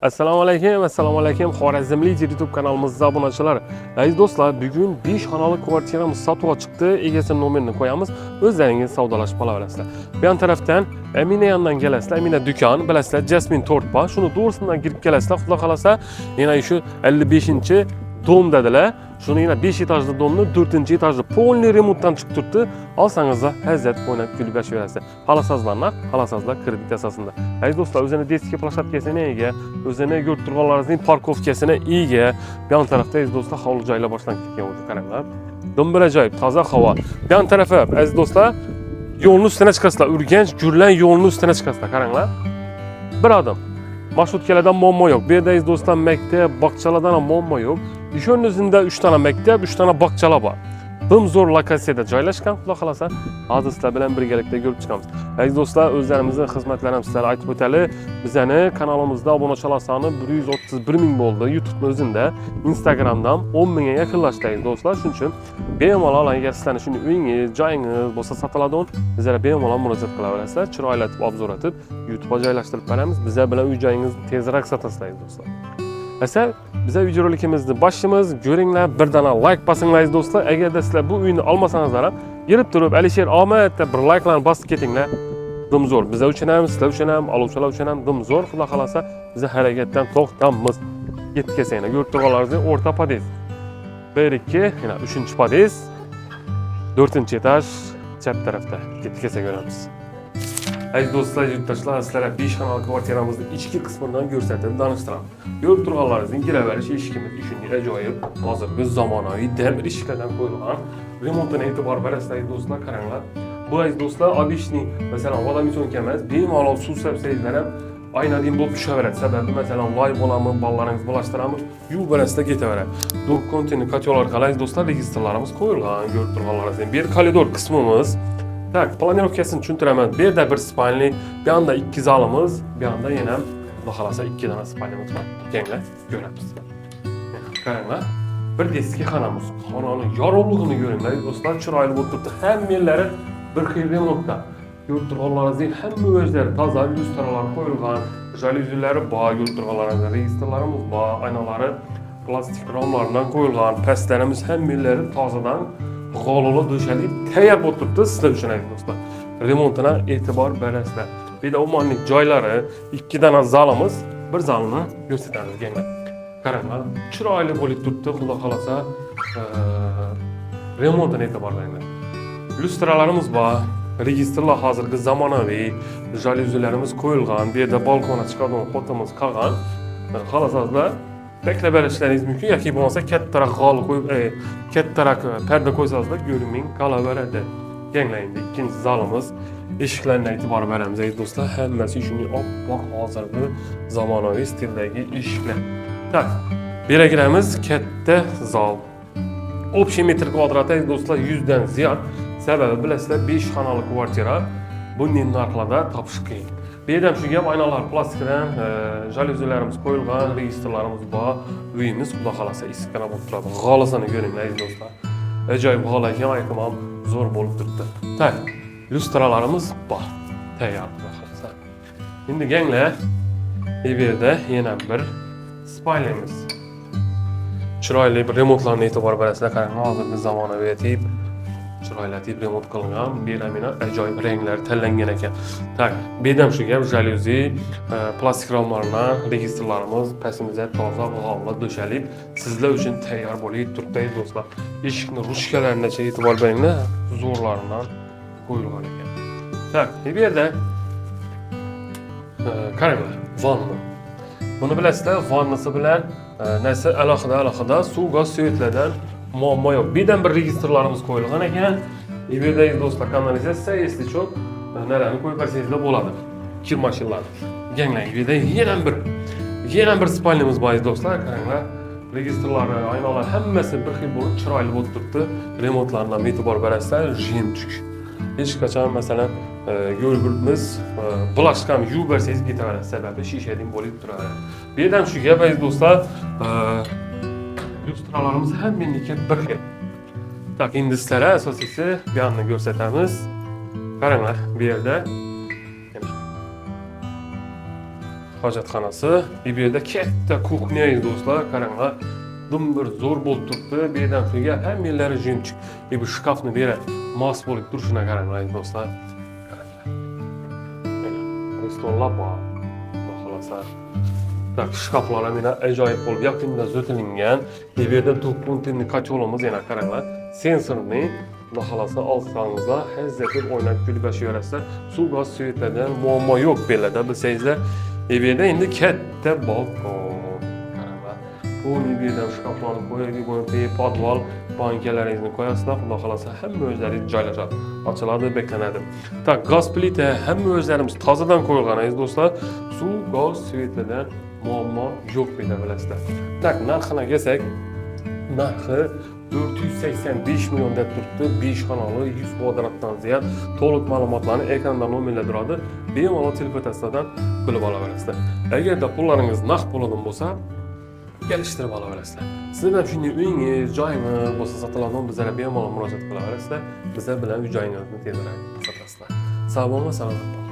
Assalomu alaykum. Xorazmli YouTube kanalımızda obunachilar. Aziz do'stlar, bugun 5 xonali kvartiramiz sotuvga chiqdi. Egasi nomerini qo'yamiz. O'zlaringiz savdolashib qolaverasizlar. Bu yon tarafdan Amina yandan kelasizlar. Amina do'kon, bilasizlar, Jasmine Tortpa. Shuni to'g'risidan kirib kelasizlar. Xudo xolasa, yana shu 55-chi dom dedilar. Shuni yana 5 etajli domni 4-etajli polniy remontdan chiqib turibdi. Olsangizlar, hazzat o'ynab kulib yashayverasizlar. Halasazlarlar, halasazlar kredit asosida. Aziz do'stlar, o'zini deski plashatkasiga ega, o'zini ko'rib turganlaringizning parkovkasiga ega. Bu yon tarafda aziz do'stlar, hovli joylar boshlanib ketgan o'zi qaranglar. Dum bir ajoyib, toza havo. Bu yon tarafi aziz do'stlar, yo'lning ustiga chiqasizlar. Urganch, Gurlan yo'lning ustiga chiqasizlar, qaranglar. Bir odim. Marshrutklardan muammo yo'q. Bu yerda aziz do'stlar, maktab, bog'chalardan ham muammo yo'q. Ishonning o'zida 3 tane maktab, 3 tane bog'chalar bor. Zo'r lokatsiyada joylashgan, xudo xolasa, hozir sizlar bilan birgalikda ko'rib chiqamiz. Aziz do'stlar, o'zlarimizning xizmatlarini sizlarga aytib o'taylik. Bizning kanalimizda obunachilar soni 131 ming bo'ldi. YouTube'ning o'zida, Instagramdan 10 mingga yaqinlashdi aziz do'stlar. Shuning uchun bemalol agar sizlarning shuni uyingiz, joyingiz bo'lsa sotiladigan, bizlarga bemalol murojaat qilaverasizlar. Chiroylatib, obzor etib, YouTube'ga joylashtirib beramiz. Bizlar bilan uy joyingizni tezroq sotasizlar aziz do'stlar. Esa bize videorolikimizni başlaymiz. Ko'ringlar, bir dana like bosinglar do'stlar. Agarda sizlar bu uyni olmasangizlar ham, yurib turib Alisher Ahmed deb bir like'larni bosib ketinglar. Dumzo'r. Biz uchun ham, sizlar uchun ham, oluvchilar uchun ham dumzo'r. Xudo xolasa, biz harakatdan to'xtamiz. Yetkazinglar. Ko'rib turganlaringizni o'rta podez. 1-2, yana 3-podez. 4-etaj chap tarafda yetkazsa ko'ramiz. Aziz do'stlar, yurtdoshlar, sizlarga 5 xonali kvartiramizni ichki qismidan ko'rsatib tanishtiraman. Ko'rib turganlaringizning kiraverish eshigimiz shunday ajoyib, hozirgi zamonaviy demir eshiklardan qo'yilgan. Remontdan e'tibor berasizlar, aziz do'stlar, qaranglar. Bu aziz do'stlar, obishni, masalan, vodometron emas, bemalol suv sepsangizlar ham aynadin bo'lib tushaveradi. Sababi, masalan, loy bo'ladimi, bolaringiz bo'lashtiradimi, yuvib berasizlar, ketaveradi. Dok konteyner kotyor orqali aziz do'stlar, registrlarimiz qo'yilgan. Ko'rib turganlaringizning bir koridor qismimiz. Tak, planirovkasini tushuntiraman. Bu yerda bir spalni, bu yoqda 2 zalimiz, bu yoqda yana xudo xolasa 2 dona spalnimiz bor. Kenglar ko'ramiz. Qaranglar, bir deski xonamiz. Xonaning yorug'ligini ko'ringlar, do'stlar, chiroyli bo'lib turibdi. Hammalari bir xil remontda. Ko'rib turganlaringizning hamma o'zlari toza, lyustralar qo'yilgan, jalyuzilari bor, ko'rib turganlaringizning registrlarimiz bor, aynalari plastik romlardan qo'yilgan, pastlarimiz hammalari tozadan g'ololi döşəlib tayyor bo'lib turibdi sizlar uchun aziz do'stlar. Remontuna e'tibor berasizlar. Bu yerda o'monlik joylari, 2 dona zalimiz, bir zalni ko'rsatamiz kenglar. Qaranglar, chiroyli bo'lib turibdi, xudo xolasa, remontuna e'tibor beringlar. Lyustralarimiz bor, registrlar hozirgi zamonaviy, jalyuzilarimiz qo'yilgan, bu yerda balkona chiqadigan xotimiz qolgan. Xolasizlar, beklab berishlaringiz mumkin yoki bo'lmasa kattaroq g'ol qo'yib, kattaroq parda qo'ysangiz ko'rinmang qolaveradi. Kenglar, endi ikkinchi zalimiz, eshiklarga e'tibor beramiz aziz do'stlar. Hammasi shunday oppoq hozirgi zamonaviy stildagi eshiklar. Tak, beragiramiz katta zal. Общий metr kvadrat aziz do'stlar 100 dan ziyod. Sababi bilasizlar, 5 xonali kvartira bunday narxlarda topish qiyin. Bu yerda shu gap, aynalar plastikdan, jalyuzilarimiz qo'yilgan, registrlarimiz bor. Uyimiz xudo xolasa issiqqina bo'lib turadi. G'olasini ko'ringlar aziz do'stlar. Ajoyib g'ola ekan, aytmam, zo'r bo'lib turibdi. Tak, lyustralarimiz bor. Tayyor xudo xolasa. Endi ganglar, bu yerda yana bir spalnimiz. Chiroyli bir remontlarga e'tibor berasizlar, qarang, hozirgi zamonaviy tip chiroylatib remont qilingan, beramina ajoyib ranglar tanlangan ekan. Tak, bu yerda shu gap, jalyuzi, plastik romlardan registrlarimiz pastimizda toza g'olli döşəlib sizlar uchun tayyor bo'lib turibdi do'stlar. Eshikning rushkalariga e'tibor beringlar, zo'rlaridan qo'yilgan ekan. Tak, bu yerda qaranglar, vanna. Buni bilasizlar, vannasi bilan narsa alohida suv, gaz, suyuqlardan muammo yo'q. Bu yerdan bir registrlarimiz qo'yilgan ekan. Bu yerda do'stlar, kanalizatsiya, esli cho'p, nalarni qo'yib bersangizlar bo'ladi. Kir mashinalari. Ganglang, bu yerda yana bir spalnimiz bor do'stlar, qaranglar. Registrlari, aynalar hammasi bir xil bo'lib, chiroyli bo'lib turibdi. Remontlardan e'tibor berasizlar, jemtuk. Hech qachon masalan, yo'lgurimiz buloshqam yuvib bersangiz ketaveradi, sababi shishadan bo'lib turadi. Bu yerdan shu gap aziz do'stlar, lyustralarimiz hammaniki bir xil. Tak, indislar asosiysi bu yerni ko'rsatamiz. Qaranglar, bu yerda hojatxonasi. Bu yerda katta kuxnya do'stlar, qaranglar. Dım bir zo'r bo'lib turibdi. Bu yerdan quyga hammalari jimchiq. Bu shkafni bera mos bo'lib turishini qaranglar do'stlar. Stollar bor. Xolos. Tak shkaflar ham yana ajoyib bo'lib yaqinda zo'tilingan. Bu yerda do'kkuntinni kacholimiz yana qaranglar. Sensorni xohlasa olsangizlar, hazzatib o'ynab kulib yashayverasizlar. Suv gaz suyetlardan muammo yo'q belada bilsangizlar. Bu yerda endi katta balkon. Qaranglar. Bu yerdan shkaflarni qo'yib qo'yib, podval, bankalaringizni qo'yasizlar. Xudo xolasa hamma o'zlaringiz joylashadi. Ochiladi, beklanadi. Tak gaz plita hamma o'zlarimiz tozadan qo'yilganiz do'stlar. Suv gaz suyetlardan muammo yo'q deb bilasizlar. Tak narxini kelsak, narxi 485 millionda turibdi. 5 xonali 100 kvadratdan ziyod. To'liq ma'lumotlarni ekranda nomerlar turadi. Bemalol telefon tasidan bilib olaverasizlar. Agarda pullaringiz naqd puldan bo'lsa, kelishtirib olaverasizlar. Sizlar shunday uyingiz, joyingiz bo'lsa sotiladigan bizlarga bemalol murojaat qilaverasizlar. Bizlar bilan uy joyingizni tezroq sotasizlar. Sog' bo'lma, salomat bo'ling.